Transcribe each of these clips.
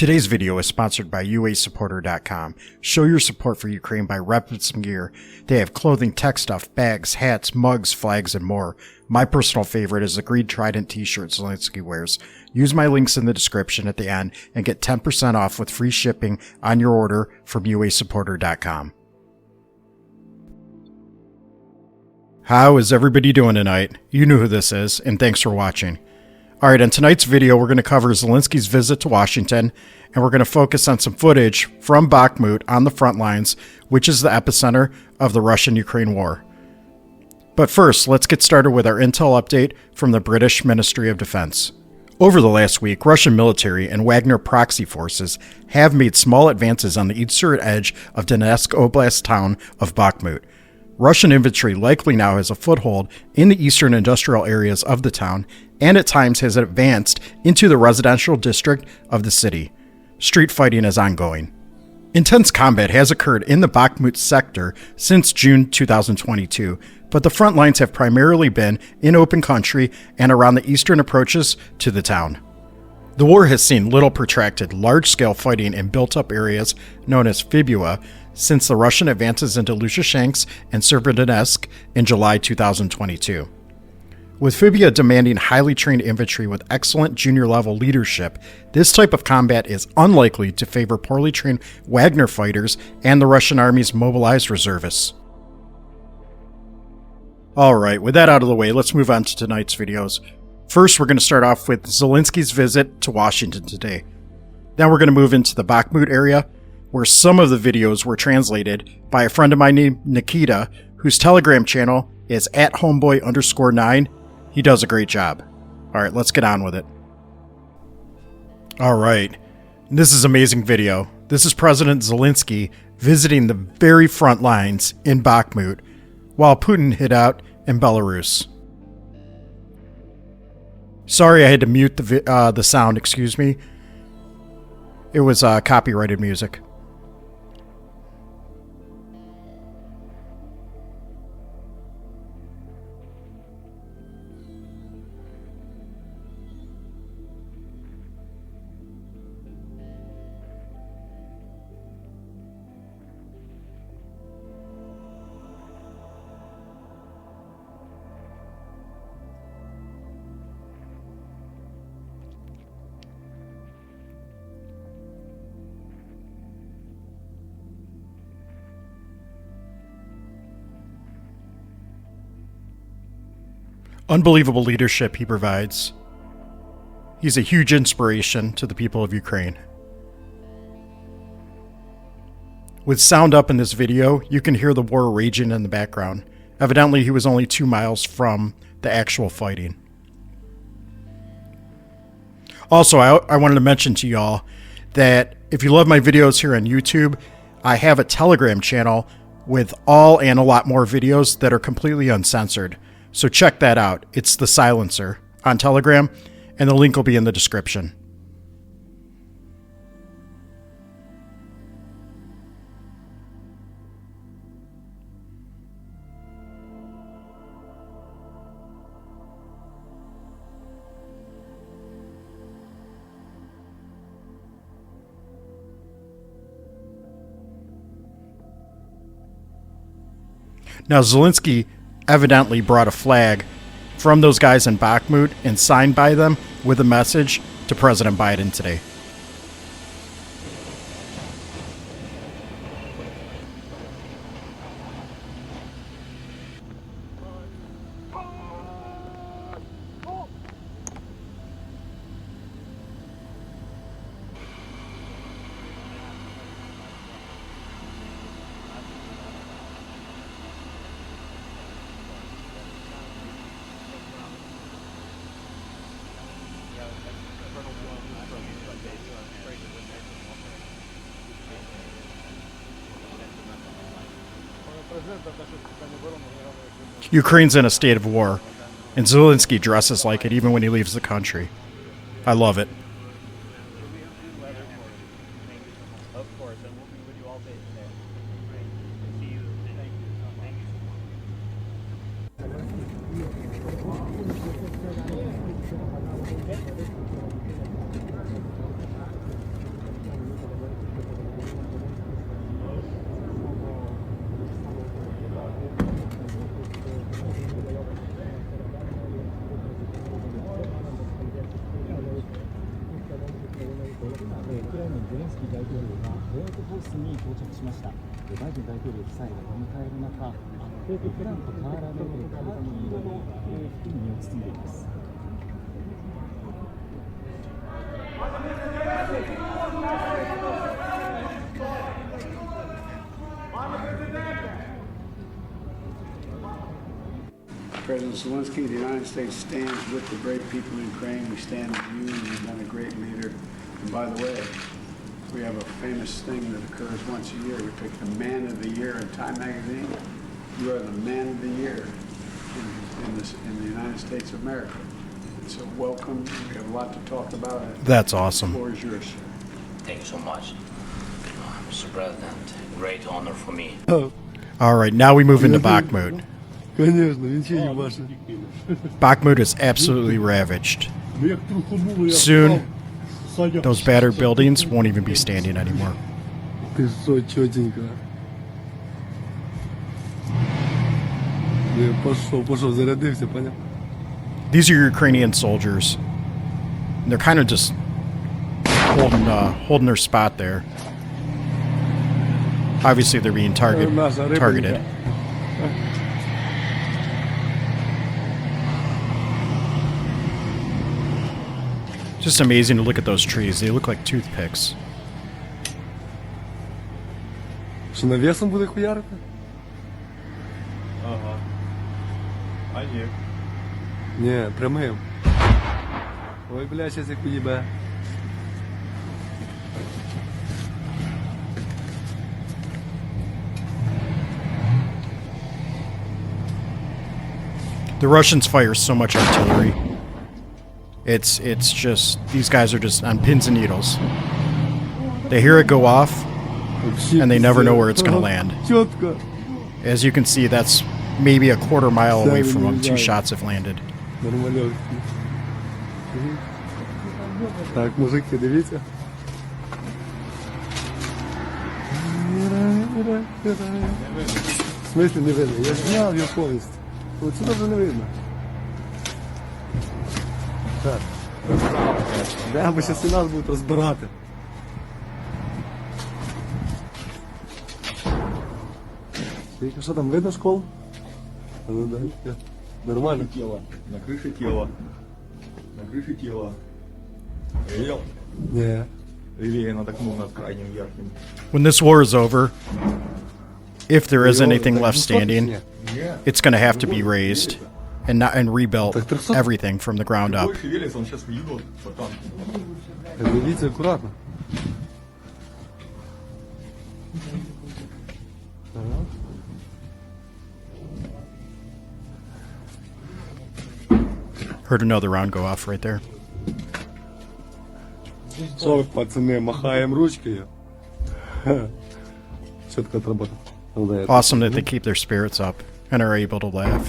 Today's video is sponsored by UASupporter.com. Show your support for Ukraine by repping some gear. They have clothing, tech stuff, bags, hats, mugs, flags, and more. My personal favorite is the green trident t-shirt Zelensky wears. Use my links in the description at the end and get 10% off with free shipping on your order from UASupporter.com. How is everybody doing tonight? You know who this is, and thanks for watching. Alright, in tonight's video, we're going to cover Zelensky's visit to Washington, and we're going to focus on some footage from Bakhmut on the front lines, which is the epicenter of the Russian-Ukraine war. But first, let's get started with our intel update from the British Ministry of Defense. Over the last week, Russian military and Wagner proxy forces have made small advances on the eastern edge of Donetsk Oblast town of Bakhmut. Russian infantry likely now has a foothold in the eastern industrial areas of the town, and at times has advanced into the residential district of the city. Street fighting is ongoing. Intense combat has occurred in the Bakhmut sector since June 2022, but the front lines have primarily been in open country and around the eastern approaches to the town. The war has seen little protracted, large-scale fighting in built-up areas known as Fibula since the Russian advances into Lysychansk and Severodonetsk in July 2022. With Fibula demanding highly trained infantry with excellent junior-level leadership, this type of combat is unlikely to favor poorly trained Wagner fighters and the Russian army's mobilized reservists. Alright, with that out of the way, let's move on to tonight's videos. First, we're going to start off with Zelensky's visit to Washington today. Then we're going to move into the Bakhmut area, where some of the videos were translated by a friend of mine named Nikita, whose Telegram channel is @homeboy_9. He does a great job. Alright, let's get on with it. Alright, this is an amazing video. This is President Zelensky visiting the very front lines in Bakhmut, while Putin hid out in Belarus. Sorry I had to mute the sound, excuse me. It was copyrighted music. Unbelievable leadership he provides. He's a huge inspiration to the people of Ukraine. With sound up in this video, you can hear the war raging in the background. Evidently, he was only 2 miles from the actual fighting. Also, I wanted to mention to y'all that if you love my videos here on YouTube, I have a Telegram channel with all and a lot more videos that are completely uncensored. So check that out. It's The Silencer on Telegram, and the link will be in the description. Now, Zelensky evidently brought a flag from those guys in Bakhmut and signed by them with a message to President Biden today. Ukraine's in a state of war, and Zelensky dresses like it even when he leaves the country. I love it. Of course, and we'll be with you all day today. See you. Thank you. ホワイトハウスに到着しました。バイデン大統領夫妻が出迎える中、普段と変わらないカーキ色の服に身を包んでいます。President Zelensky, the United States stands with the brave people in Ukraine. We stand with you. You've been a great leader. And by the way, we have a famous thing that occurs once a year. We pick the Man of the Year in Time magazine. You are the Man of the Year in the United States of America. And so welcome. We have a lot to talk about. That's awesome. The floor is yours. Thank you so much, Mr. President. Great honor for me. All right, now we move into Bakhmut. Конечно, ничего не ваше. Bakhmut is absolutely ravaged. Soon, those battered buildings won't even be standing anymore. Ты что, четенько. Пошел, зарядился, понял? These are Ukrainian soldiers. And they're kind of just holding their spot there. Obviously, they're being targeted. Just amazing to look at those trees. They look like toothpicks. Що навесом буде хуярити? Ага. А ні. Ні, прямим. Ой, бля, щас як уїбе. The Russians fire so much artillery. It's just, these guys are just on pins and needles. They hear it go off, and they never know where it's going to land. Чітко. As you can see, that's maybe a quarter mile away from them. 2 shots have landed. Нормальовки. Так, мужики, дивіться. В смысле не видно? Я зняв його повністю. Оце вже не видно. Так. Да, бо зараз і нас будуть розбирати. Тільки що там видно школу? А ну дай. Нормально. Тело. На крыше тела. На крыше тела. Видел? Ні. Или натолкнул над крайним ярким. When this war is over, if there is anything left standing, it's going to have to be razed and rebuilt everything from the ground up. Ой, шевелится, он сейчас въедет по танку. Дивіться акуратно. Heard another round go off right there. Що ви, пацани, махаємо ручкою? Чітко отработав. Awesome that they keep their spirits up and are able to laugh.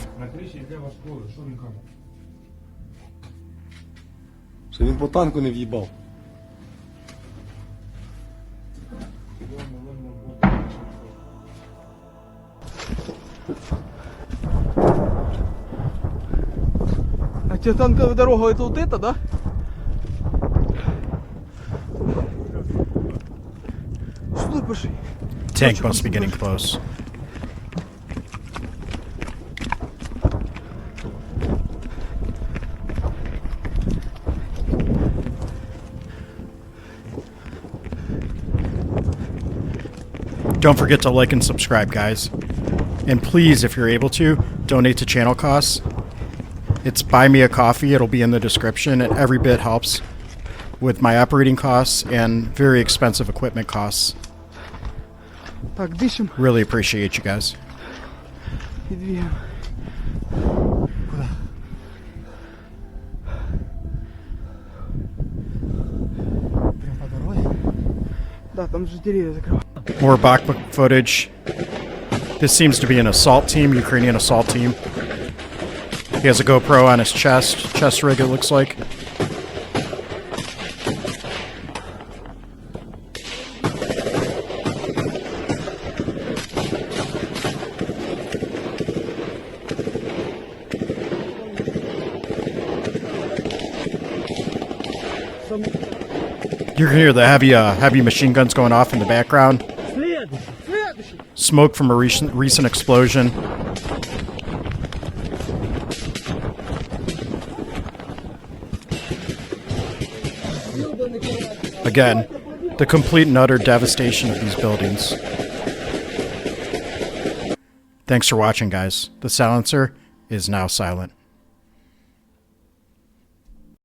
Що він по танку не в'їбав. А тебе танковая дорога это вот это, да? Сюда пошли. Tank must be getting close. Don't forget to like and subscribe, guys. And please, if you're able to, donate to channel costs. It's Buy Me a Coffee. It'll be in the description, and every bit helps with my operating costs and very expensive equipment costs. Так, дышим Really appreciate you guys. и двигаем. Куда? Прям по дороге? Да, там же деревья закрывают. More Bakhmut footage. This seems to be an assault team, Ukrainian assault team. He has a GoPro on his chest rig it looks like. You can hear the heavy machine guns going off in the background. Smoke from a recent explosion. Again, the complete and utter devastation of these buildings. Thanks for watching, guys. The silencer is now silent.